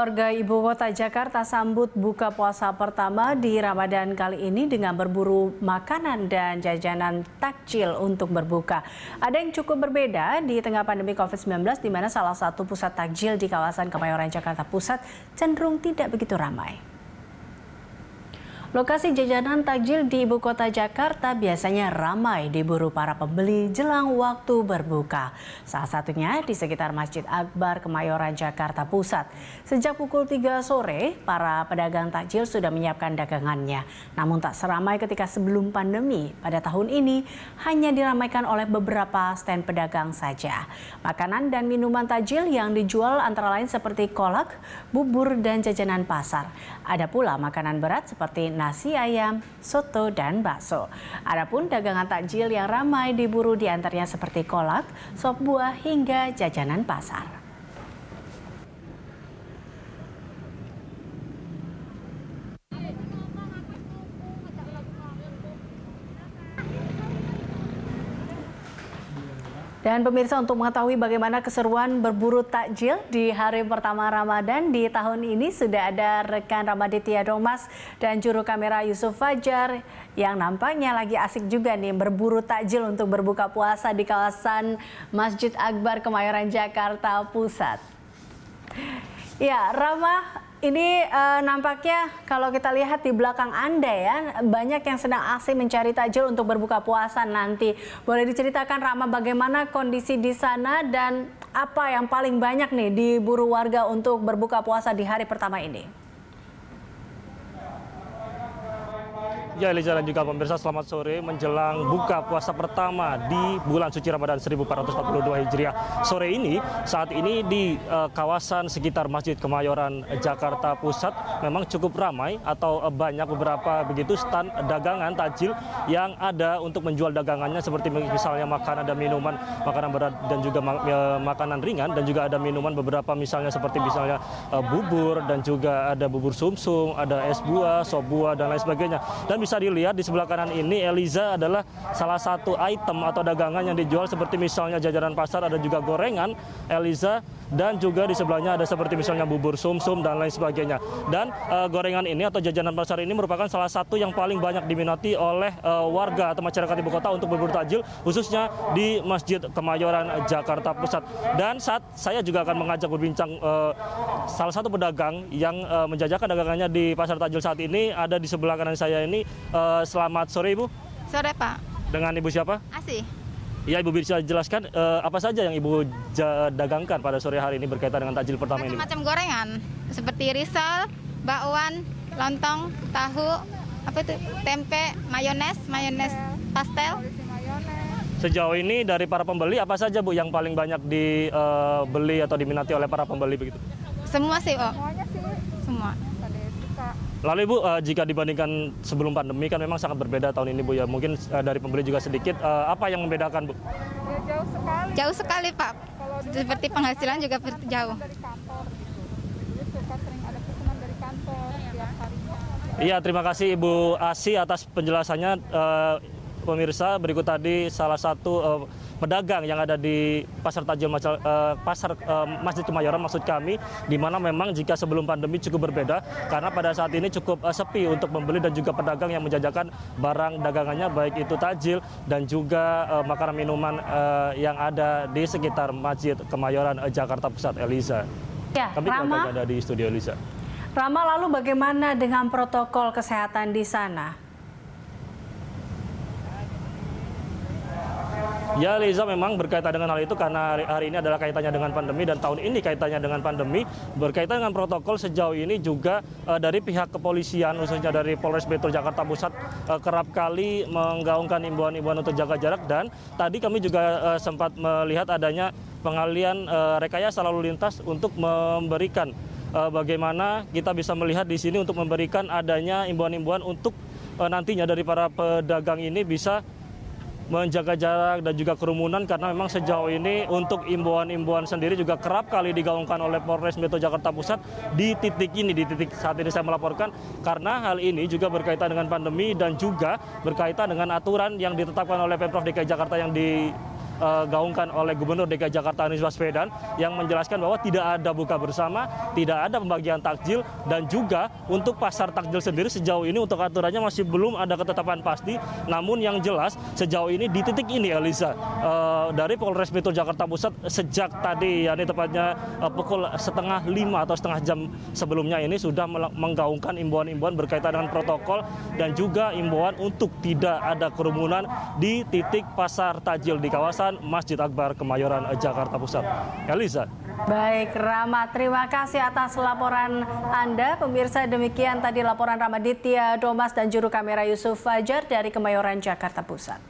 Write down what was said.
Warga ibu kota Jakarta sambut buka puasa pertama di Ramadan kali ini dengan berburu makanan dan jajanan takjil untuk berbuka. Ada yang cukup berbeda di tengah pandemi COVID-19 di mana salah satu pusat takjil di kawasan Kemayoran Jakarta Pusat cenderung tidak begitu ramai. Lokasi jajanan takjil di ibu kota Jakarta biasanya ramai diburu para pembeli jelang waktu berbuka. Salah satunya di sekitar Masjid Akbar Kemayoran Jakarta Pusat. Sejak pukul 3 sore, para pedagang takjil sudah menyiapkan dagangannya. Namun tak seramai ketika sebelum pandemi, pada tahun ini hanya diramaikan oleh beberapa stand pedagang saja. Makanan dan minuman takjil yang dijual antara lain seperti kolak, bubur, dan jajanan pasar. Ada pula makanan berat seperti nasi ayam, soto, dan bakso. Adapun dagangan takjil yang ramai diburu diantaranya seperti kolak, sop buah, hingga jajanan pasar. Dan pemirsa, untuk mengetahui bagaimana keseruan berburu takjil di hari pertama Ramadan di tahun ini sudah ada rekan Ramaditya Thomas dan juru kamera Yusuf Fajar yang nampaknya lagi asik juga nih berburu takjil untuk berbuka puasa di kawasan Masjid Akbar Kemayoran Jakarta Pusat. Ya, Rama, ini nampaknya kalau kita lihat di belakang Anda ya, banyak yang sedang asik mencari takjil untuk berbuka puasa nanti. Boleh diceritakan Rama bagaimana kondisi di sana dan apa yang paling banyak nih diburu warga untuk berbuka puasa di hari pertama ini? Ya, Eliza dan juga pemirsa, selamat sore. Menjelang buka puasa pertama di bulan suci Ramadan 1442 Hijriah. Sore ini, saat ini di kawasan sekitar Masjid Kemayoran Jakarta Pusat memang cukup ramai atau banyak beberapa begitu stand dagangan takjil yang ada untuk menjual dagangannya seperti misalnya makanan dan minuman, makanan berat dan juga makanan ringan, dan juga ada minuman beberapa misalnya seperti misalnya bubur dan juga ada bubur sumsum, ada es buah, sop buah, dan lain sebagainya. Dan bisa dilihat di sebelah kanan ini, Eliza, adalah salah satu item atau dagangan yang dijual seperti misalnya jajanan pasar, ada juga gorengan, Eliza, dan juga di sebelahnya ada seperti misalnya bubur sumsum dan lain sebagainya. Dan gorengan ini atau jajanan pasar ini merupakan salah satu yang paling banyak diminati oleh warga atau masyarakat ibu kota untuk berburu takjil, khususnya di Masjid Kemayoran Jakarta Pusat. Dan saat saya juga akan mengajak berbincang salah satu pedagang yang menjajakan dagangannya di pasar takjil saat ini, ada di sebelah kanan saya ini. Selamat sore, Ibu. Sore, Pak. Dengan Ibu siapa? Asih. Ya, Ibu bisa jelaskan apa saja yang Ibu dagangkan pada sore hari ini berkaitan dengan takjil pertama ini? Macam-macam gorengan, seperti risol, bakwan, lontong, tahu, tempe, mayones pastel. Sejauh ini dari para pembeli apa saja, Bu, yang paling banyak dibeli atau diminati oleh para pembeli begitu? Semua sih, Oh. Semuanya sih. Semua. Lalu, Ibu, jika dibandingkan sebelum pandemi kan memang sangat berbeda tahun ini, Bu, ya. Mungkin dari pembeli juga sedikit. Apa yang membedakan, Bu? Ya, jauh sekali. Jauh sekali, Pak. Seperti penghasilan juga jauh. Dari kantor gitu. Jadi suka sering ada pesanan dari kantor tiap harinya. Iya, terima kasih Ibu Asi atas penjelasannya. Pemirsa, berikut tadi salah satu pedagang yang ada di pasar takjil Masjid Kemayoran, maksud kami, di mana memang jika sebelum pandemi cukup berbeda karena pada saat ini cukup sepi untuk membeli dan juga pedagang yang menjajakan barang dagangannya, baik itu takjil dan juga makanan minuman yang ada di sekitar Masjid Kemayoran Jakarta Pusat, Eliza. Ya, Kami Rama, ada di studio, Eliza. Rama, lalu bagaimana dengan protokol kesehatan di sana? Ya, Liza, memang berkaitan dengan hal itu karena hari ini adalah kaitannya dengan pandemi dan tahun ini kaitannya dengan pandemi. Berkaitan dengan protokol sejauh ini juga dari pihak kepolisian, khususnya dari Polres Metro Jakarta Pusat, kerap kali menggaungkan imbauan-imbauan untuk jaga jarak. Dan tadi kami juga sempat melihat adanya pengalian rekayasa lalu lintas untuk memberikan bagaimana kita bisa melihat di sini untuk memberikan adanya imbauan-imbauan untuk nantinya dari para pedagang ini bisa menjaga jarak dan juga kerumunan, karena memang sejauh ini untuk imbauan-imbauan sendiri juga kerap kali digaungkan oleh Polres Metro Jakarta Pusat di titik ini, di titik saat ini saya melaporkan, karena hal ini juga berkaitan dengan pandemi dan juga berkaitan dengan aturan yang ditetapkan oleh Pemprov DKI Jakarta yang digaungkan oleh Gubernur DKI Jakarta Anies Baswedan yang menjelaskan bahwa tidak ada buka bersama, tidak ada pembagian takjil, dan juga untuk pasar takjil sendiri sejauh ini untuk aturannya masih belum ada ketetapan pasti. Namun yang jelas sejauh ini di titik ini, Elisa, dari Polres Metro Jakarta Pusat sejak tadi, yakni tepatnya pukul 4:30 atau setengah jam sebelumnya ini sudah menggaungkan imbauan-imbauan berkaitan dengan protokol dan juga imbauan untuk tidak ada kerumunan di titik pasar takjil di kawasan Masjid Akbar Kemayoran, Jakarta Pusat. Elisa. Baik, Rama, terima kasih atas laporan Anda. Pemirsa, demikian tadi laporan Ramaditya Domas dan juru kamera Yusuf Fajar dari Kemayoran, Jakarta Pusat.